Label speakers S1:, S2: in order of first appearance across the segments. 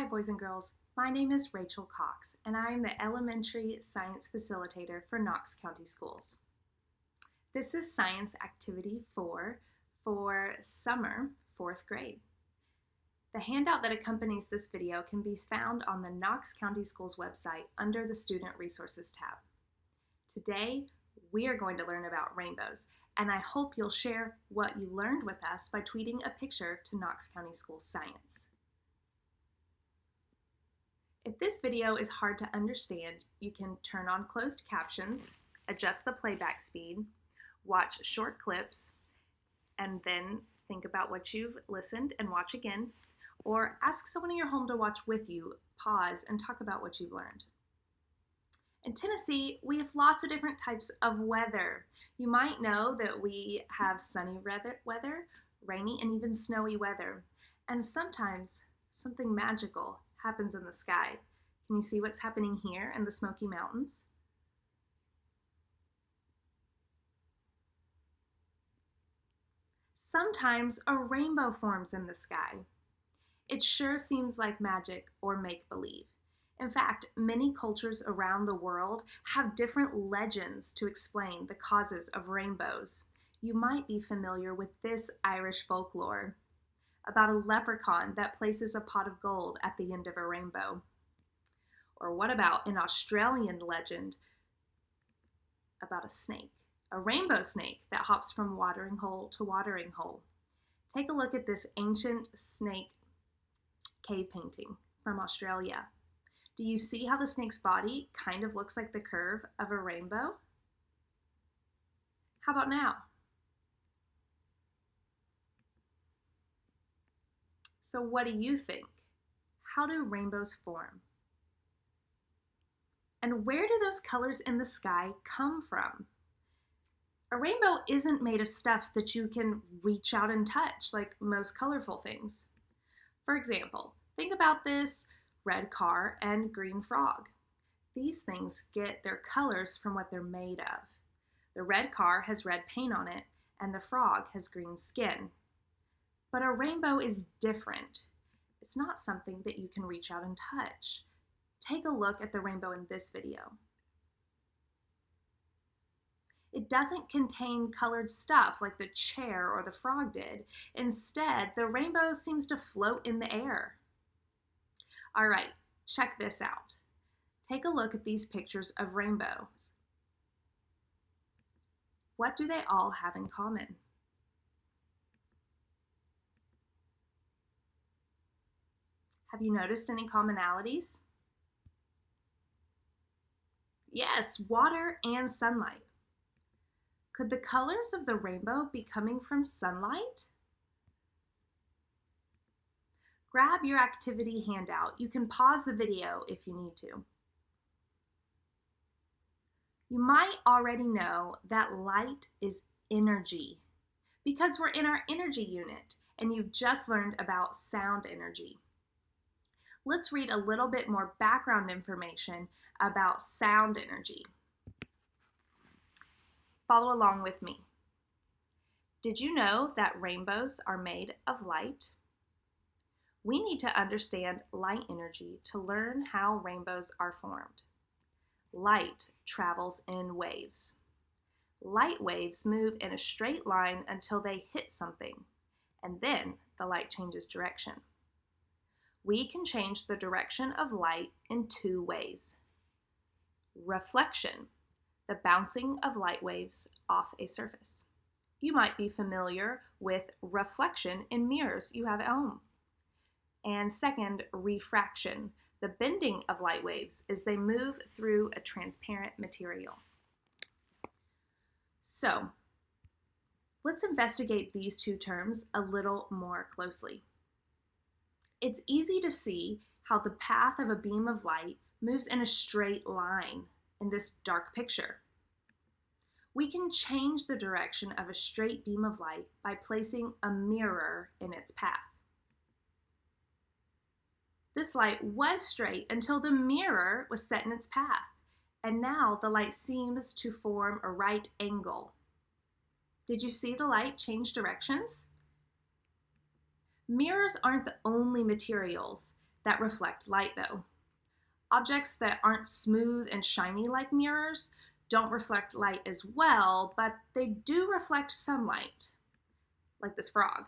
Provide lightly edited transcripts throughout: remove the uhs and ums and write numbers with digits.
S1: Hi, boys and girls. My name is Rachel Cox, and I am the Elementary Science Facilitator for Knox County Schools. This is Science Activity 4 for summer 4th grade. The handout that accompanies this video can be found on the Knox County Schools website under the Student Resources tab. Today, we are going to learn about rainbows, and I hope you'll share what you learned with us by tweeting a picture to Knox County Schools Science. If this video is hard to understand, you can turn on closed captions, adjust the playback speed, watch short clips, and then think about what you've listened and watch again, or ask someone in your home to watch with you, pause, and talk about what you've learned. In Tennessee, we have lots of different types of weather. You might know that we have sunny weather, rainy, and even snowy weather. And sometimes something magical happens in the sky. Can you see what's happening here in the Smoky Mountains? Sometimes a rainbow forms in the sky. It sure seems like magic or make-believe. In fact, many cultures around the world have different legends to explain the causes of rainbows. You might be familiar with this Irish folklore about a leprechaun that places a pot of gold at the end of a rainbow. Or what about an Australian legend about a snake, a rainbow snake that hops from watering hole to watering hole? Take a look at this ancient snake cave painting from Australia. Do you see how the snake's body kind of looks like the curve of a rainbow? How about now? So what do you think? How do rainbows form? And where do those colors in the sky come from? A rainbow isn't made of stuff that you can reach out and touch like most colorful things. For example, think about this red car and green frog. These things get their colors from what they're made of. The red car has red paint on it, and the frog has green skin. But a rainbow is different. It's not something that you can reach out and touch. Take a look at the rainbow in this video. It doesn't contain colored stuff like the chair or the frog did. Instead, the rainbow seems to float in the air. All right, check this out. Take a look at these pictures of rainbows. What do they all have in common? Have you noticed any commonalities? Yes, water and sunlight. Could the colors of the rainbow be coming from sunlight? Grab your activity handout. You can pause the video if you need to. You might already know that light is energy because we're in our energy unit and you've just learned about sound energy. Let's read a little bit more background information about sound energy. Follow along with me. Did you know that rainbows are made of light? We need to understand light energy to learn how rainbows are formed. Light travels in waves. Light waves move in a straight line until they hit something, and then the light changes direction. We can change the direction of light in two ways. Reflection, the bouncing of light waves off a surface. You might be familiar with reflection in mirrors you have at home. And second, refraction, the bending of light waves as they move through a transparent material. So, let's investigate these two terms a little more closely. It's easy to see how the path of a beam of light moves in a straight line in this dark picture. We can change the direction of a straight beam of light by placing a mirror in its path. This light was straight until the mirror was set in its path, and now the light seems to form a right angle. Did you see the light change directions? Mirrors aren't the only materials that reflect light, though. Objects that aren't smooth and shiny like mirrors don't reflect light as well, but they do reflect some light, like this frog.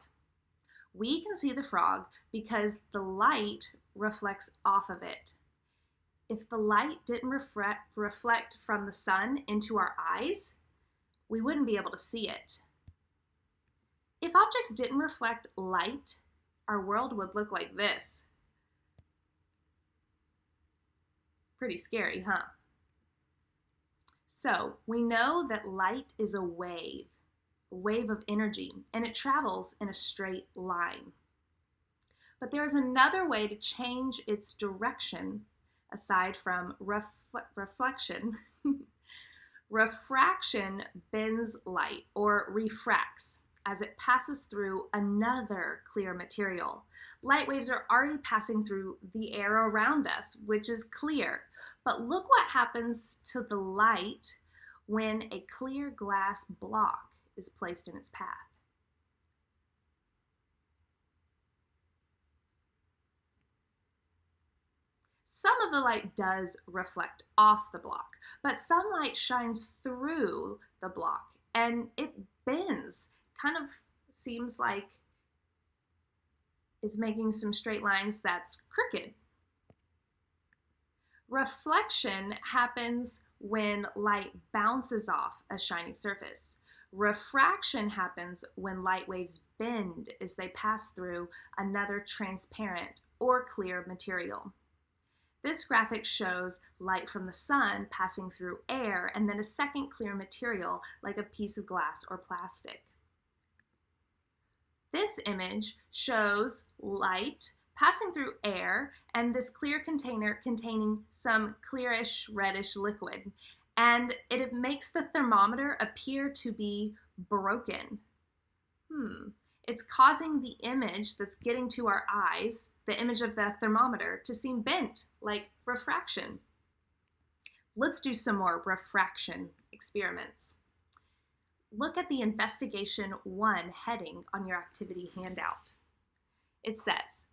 S1: We can see the frog because the light reflects off of it. If the light didn't reflect from the sun into our eyes, we wouldn't be able to see it. If objects didn't reflect light, our world would look like this. Pretty scary, huh? So we know that light is a wave of energy, and it travels in a straight line. But there is another way to change its direction aside from reflection. Refraction bends light, or refracts, as it passes through another clear material. Light waves are already passing through the air around us, which is clear. But look what happens to the light when a clear glass block is placed in its path. Some of the light does reflect off the block, but some light shines through the block and it bends. Kind of seems like it's making some straight lines that's crooked. Reflection happens when light bounces off a shiny surface. Refraction happens when light waves bend as they pass through another transparent or clear material. This graphic shows light from the sun passing through air and then a second clear material like a piece of glass or plastic. This image shows light passing through air and this clear container containing some clearish reddish liquid, and it makes the thermometer appear to be broken. It's causing the image that's getting to our eyes, the image of the thermometer, to seem bent, like refraction. Let's do some more refraction experiments. Look at the Investigation 1 heading on your activity handout. It says,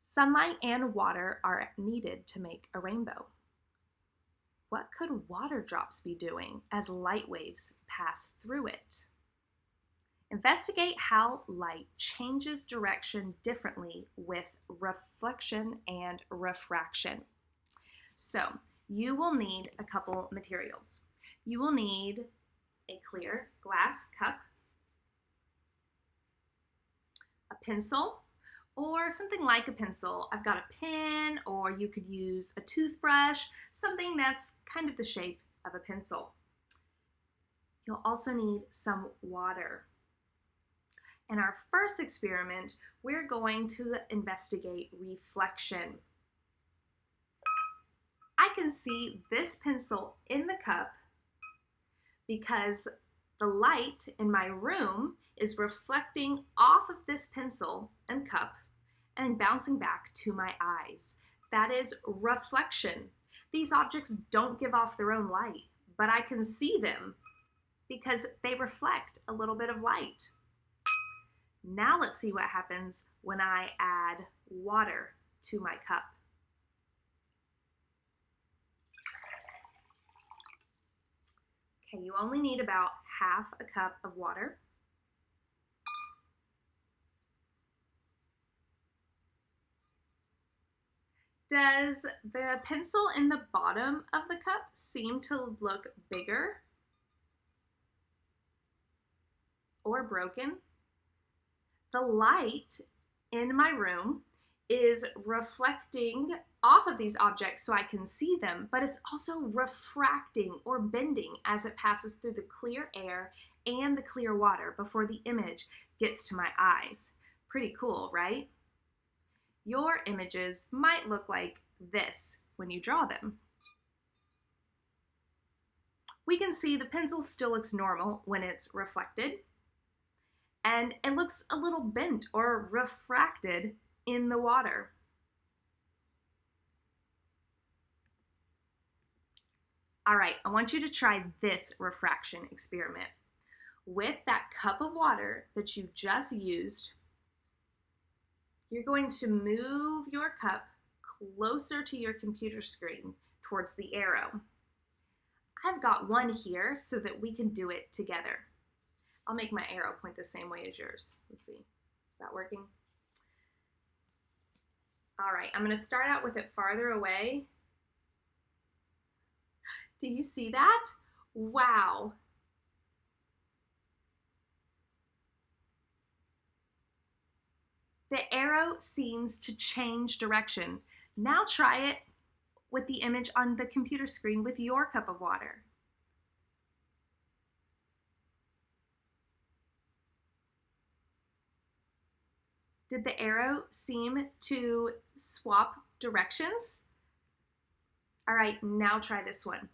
S1: sunlight and water are needed to make a rainbow. What could water drops be doing as light waves pass through it? Investigate how light changes direction differently with reflection and refraction. So, you will need a couple materials. You will need a clear glass cup, a pencil, or something like a pencil. I've got a pen, or you could use a toothbrush, something that's kind of the shape of a pencil. You'll also need some water. In our first experiment, we're going to investigate reflection. I can see this pencil in the cup because the light in my room is reflecting off of this pencil and cup and bouncing back to my eyes. That is reflection. These objects don't give off their own light, but I can see them because they reflect a little bit of light. Now let's see what happens when I add water to my cup. Okay, you only need about half a cup of water. Does the pencil in the bottom of the cup seem to look bigger or broken? The light in my room is reflecting off of these objects so I can see them, but it's also refracting or bending as it passes through the clear air and the clear water before the image gets to my eyes. Pretty cool, right? Your images might look like this when you draw them. We can see the pencil still looks normal when it's reflected, and it looks a little bent or refracted in the water. All right, I want you to try this refraction experiment. With that cup of water that you just used, you're going to move your cup closer to your computer screen towards the arrow. I've got one here so that we can do it together. I'll make my arrow point the same way as yours. Let's see, is that working? All right, I'm gonna start out with it farther away. Do you see that? Wow. The arrow seems to change direction. Now try it with the image on the computer screen with your cup of water. Did the arrow seem to swap directions? All right, now try this one.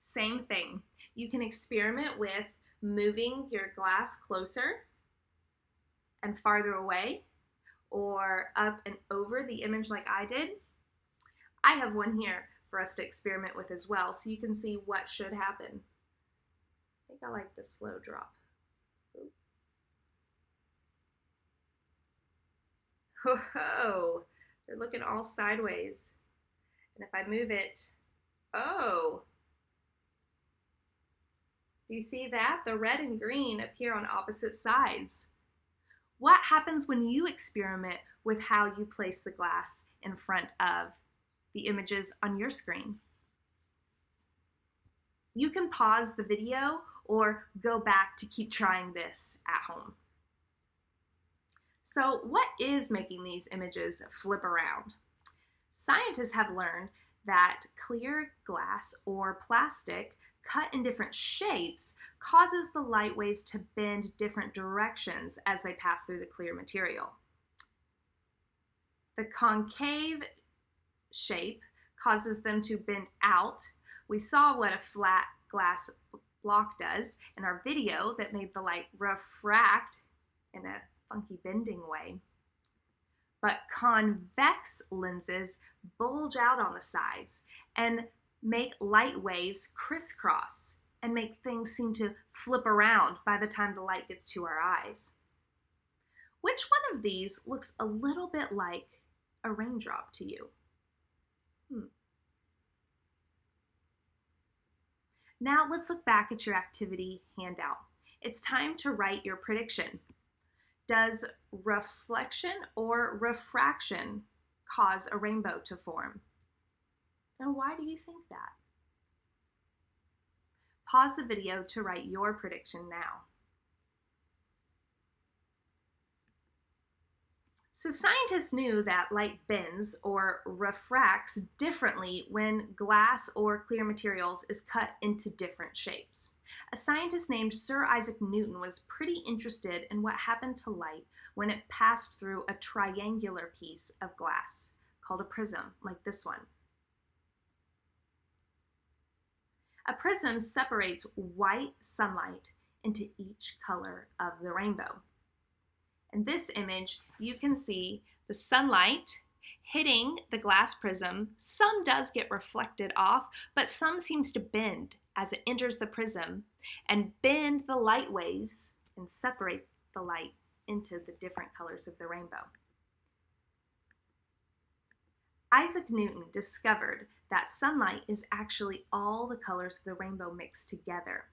S1: Same thing. You can experiment with moving your glass closer and farther away, or up and over the image like I did. I have one here for us to experiment with as well, so you can see what should happen. I think I like the slow drop. Whoa, they're looking all sideways. And if I move it, oh, do you see that? The red and green appear on opposite sides. What happens when you experiment with how you place the glass in front of the images on your screen? You can pause the video or go back to keep trying this at home. So what is making these images flip around? Scientists have learned that clear glass or plastic cut in different shapes causes the light waves to bend different directions as they pass through the clear material. The concave shape causes them to bend out. We saw what a flat glass block does in our video that made the light refract in a funky bending way. But convex lenses bulge out on the sides and make light waves crisscross and make things seem to flip around by the time the light gets to our eyes. Which one of these looks a little bit like a raindrop to you? Now let's look back at your activity handout. It's time to write your prediction. Does reflection or refraction cause a rainbow to form? And why do you think that? Pause the video to write your prediction now. So scientists knew that light bends or refracts differently when glass or clear materials is cut into different shapes. A scientist named Sir Isaac Newton was pretty interested in what happened to light when it passed through a triangular piece of glass called a prism, like this one. A prism separates white sunlight into each color of the rainbow. In this image, you can see the sunlight hitting the glass prism. Some does get reflected off, but some seems to bend as it enters the prism and bend the light waves and separate the light into the different colors of the rainbow. Isaac Newton discovered that sunlight is actually all the colors of the rainbow mixed together.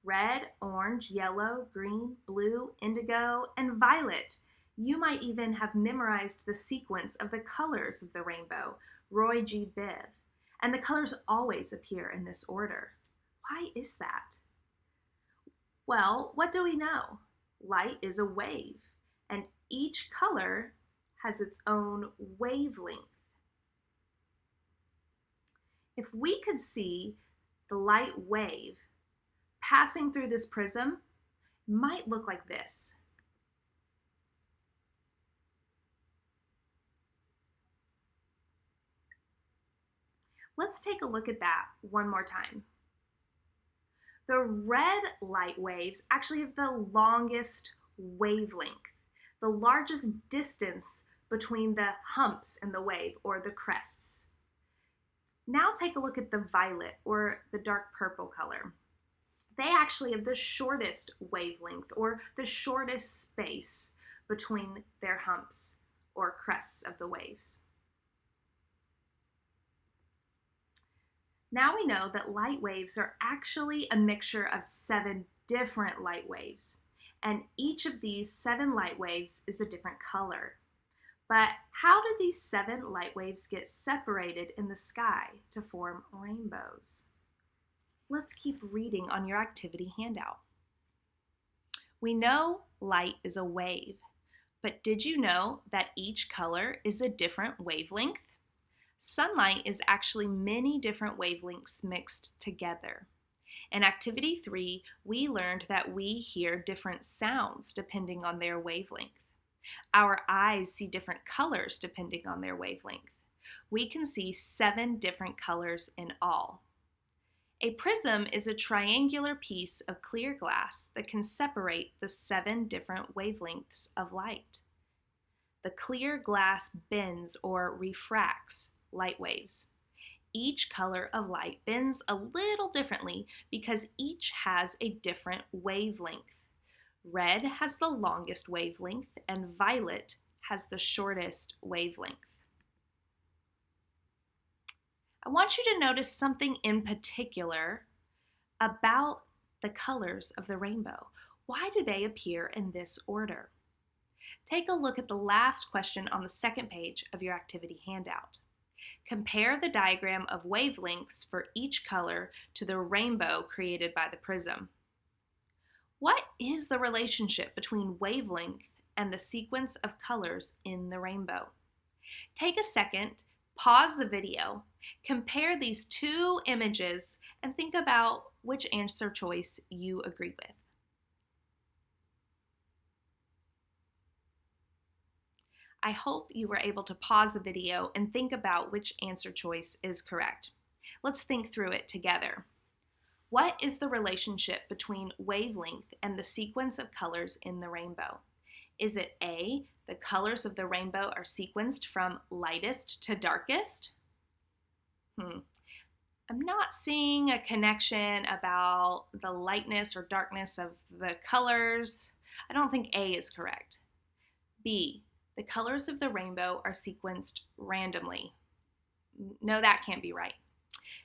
S1: Red, orange, yellow, green, blue, indigo, and violet. You might even have memorized the sequence of the colors of the rainbow, Roy G. Biv, and the colors always appear in this order. Why is that? Well, what do we know? Light is a wave, and each color has its own wavelength. If we could see the light wave passing through this prism, it might look like this. Let's take a look at that one more time. The red light waves actually have the longest wavelength, the largest distance between the humps in the wave or the crests. Now take a look at the violet or the dark purple color. They actually have the shortest wavelength or the shortest space between their humps or crests of the waves. Now we know that light waves are actually a mixture of 7 different light waves, and each of these 7 light waves is a different color. But how do these 7 light waves get separated in the sky to form rainbows? Let's keep reading on your activity handout. We know light is a wave, but did you know that each color is a different wavelength? Sunlight is actually many different wavelengths mixed together. In Activity 3, we learned that we hear different sounds depending on their wavelength. Our eyes see different colors depending on their wavelength. We can see 7 different colors in all. A prism is a triangular piece of clear glass that can separate the 7 different wavelengths of light. The clear glass bends or refracts light waves. Each color of light bends a little differently because each has a different wavelength. Red has the longest wavelength and violet has the shortest wavelength. I want you to notice something in particular about the colors of the rainbow. Why do they appear in this order? Take a look at the last question on the second page of your activity handout. Compare the diagram of wavelengths for each color to the rainbow created by the prism. What is the relationship between wavelength and the sequence of colors in the rainbow? Take a second, pause the video, compare these 2 images, and think about which answer choice you agree with. I hope you were able to pause the video and think about which answer choice is correct. Let's think through it together. What is the relationship between wavelength and the sequence of colors in the rainbow? Is it A, the colors of the rainbow are sequenced from lightest to darkest? I'm not seeing a connection about the lightness or darkness of the colors. I don't think A is correct. B, the colors of the rainbow are sequenced randomly. No, that can't be right.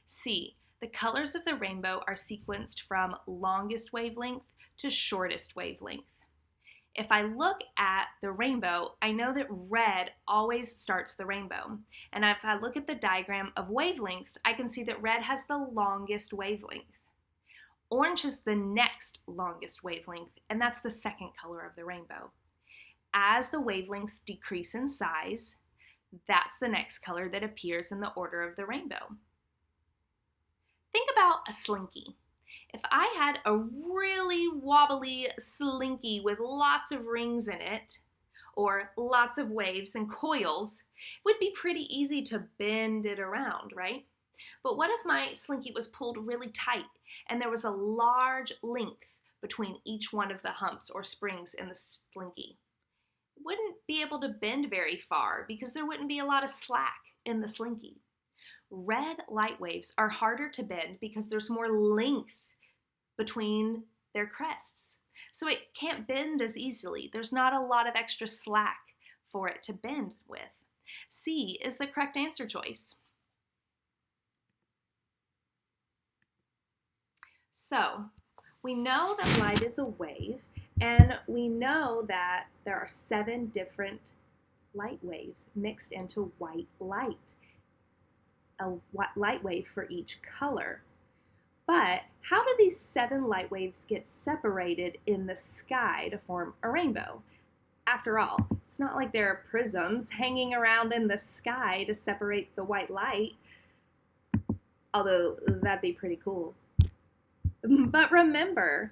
S1: C, the colors of the rainbow are sequenced from longest wavelength to shortest wavelength. If I look at the rainbow, I know that red always starts the rainbow. And if I look at the diagram of wavelengths, I can see that red has the longest wavelength. Orange is the next longest wavelength, and that's the second color of the rainbow. As the wavelengths decrease in size, that's the next color that appears in the order of the rainbow. Think about a slinky. If I had a really wobbly slinky with lots of rings in it, or lots of waves and coils, it would be pretty easy to bend it around, right? But what if my slinky was pulled really tight and there was a large length between each one of the humps or springs in the slinky? It wouldn't be able to bend very far because there wouldn't be a lot of slack in the slinky. Red light waves are harder to bend because there's more length between their crests. So it can't bend as easily. There's not a lot of extra slack for it to bend with. C is the correct answer choice. So we know that light is a wave, and we know that there are 7 different light waves mixed into white light, a light wave for each color. But how do these 7 light waves get separated in the sky to form a rainbow? After all, it's not like there are prisms hanging around in the sky to separate the white light, although that'd be pretty cool. But remember,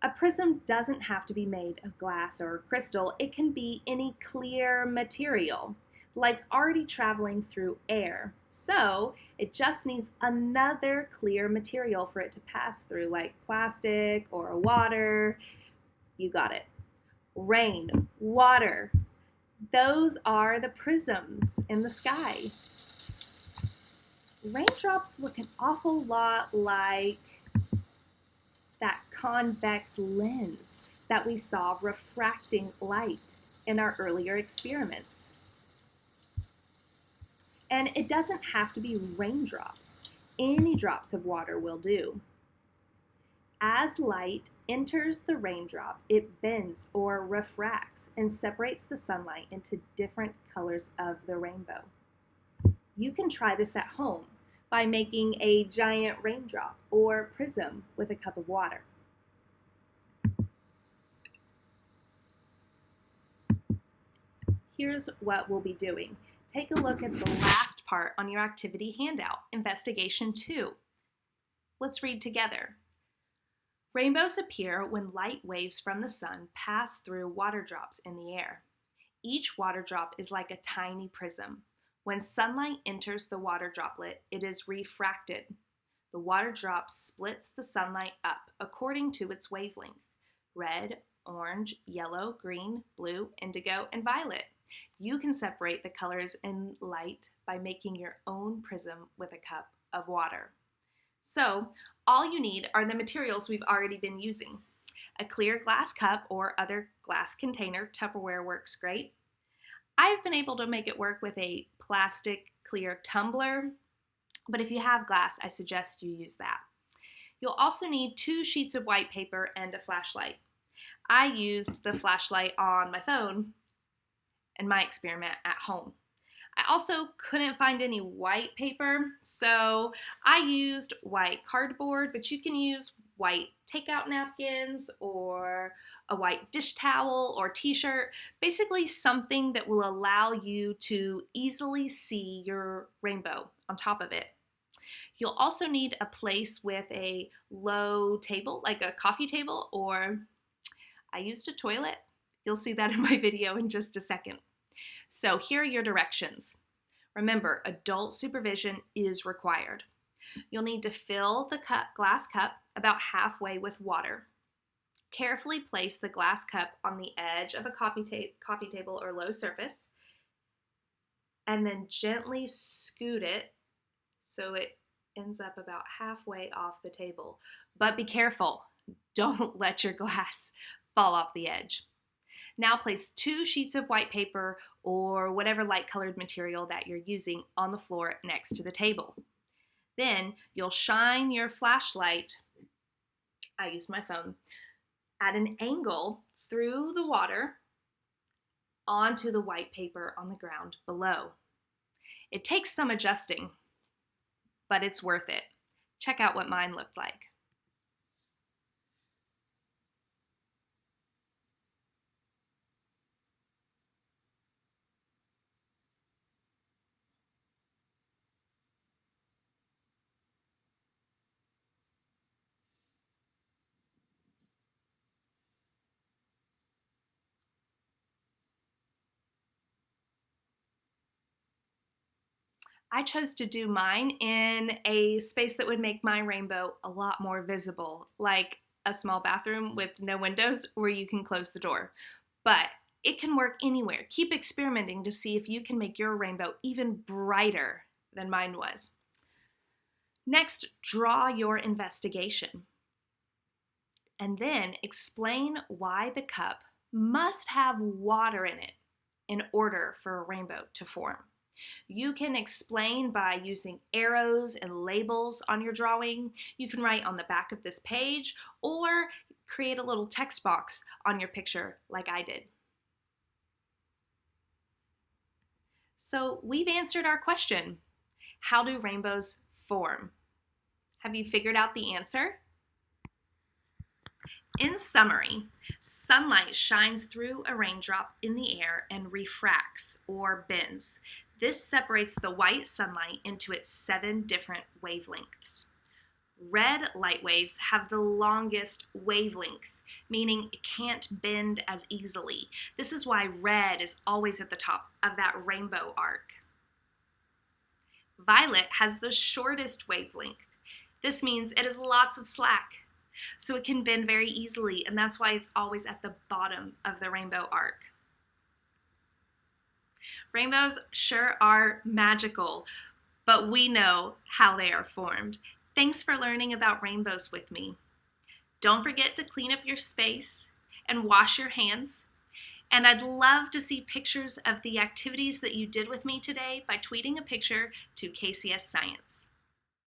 S1: a prism doesn't have to be made of glass or crystal. It can be any clear material. Light's already traveling through air, so it just needs another clear material for it to pass through, like plastic or water. You got it. Rain, water, those are the prisms in the sky. Raindrops look an awful lot like that convex lens that we saw refracting light in our earlier experiments. And it doesn't have to be raindrops. Any drops of water will do. As light enters the raindrop, it bends or refracts and separates the sunlight into different colors of the rainbow. You can try this at home by making a giant raindrop or prism with a cup of water. Here's what we'll be doing. Take a look at the last part on your activity handout, Investigation 2. Let's read together. Rainbows appear when light waves from the sun pass through water drops in the air. Each water drop is like a tiny prism. When sunlight enters the water droplet, it is refracted. The water drop splits the sunlight up according to its wavelength: red, orange, yellow, green, blue, indigo, and violet. You can separate the colors in light by making your own prism with a cup of water. So, all you need are the materials we've already been using. A clear glass cup or other glass container, Tupperware works great. I've been able to make it work with a plastic clear tumbler, but if you have glass, I suggest you use that. You'll also need 2 sheets of white paper and a flashlight. I used the flashlight on my phone in my experiment at home. I also couldn't find any white paper, so I used white cardboard, but you can use white takeout napkins or a white dish towel or t-shirt, basically something that will allow you to easily see your rainbow on top of it. You'll also need a place with a low table, like a coffee table, or I used a toilet. You'll see that in my video in just a second. So here are your directions. Remember, adult supervision is required. You'll need to fill the glass cup about halfway with water. Carefully place the glass cup on the edge of a coffee table or low surface, and then gently scoot it so it ends up about halfway off the table. But be careful, don't let your glass fall off the edge. Now place 2 sheets of white paper or whatever light-colored material that you're using on the floor next to the table. Then you'll shine your flashlight, I used my phone, at an angle through the water onto the white paper on the ground below. It takes some adjusting, but it's worth it. Check out what mine looked like. I chose to do mine in a space that would make my rainbow a lot more visible, like a small bathroom with no windows where you can close the door. But it can work anywhere. Keep experimenting to see if you can make your rainbow even brighter than mine was. Next, draw your investigation. And then explain why the cup must have water in it in order for a rainbow to form. You can explain by using arrows and labels on your drawing. You can write on the back of this page or create a little text box on your picture like I did. So we've answered our question. How do rainbows form? Have you figured out the answer? In summary, sunlight shines through a raindrop in the air and refracts or bends. This separates the white sunlight into its 7 different wavelengths. Red light waves have the longest wavelength, meaning it can't bend as easily. This is why red is always at the top of that rainbow arc. Violet has the shortest wavelength. This means it has lots of slack, so it can bend very easily, and that's why it's always at the bottom of the rainbow arc. Rainbows sure are magical, but we know how they are formed. Thanks for learning about rainbows with me. Don't forget to clean up your space and wash your hands. And I'd love to see pictures of the activities that you did with me today by tweeting a picture to KCS Science.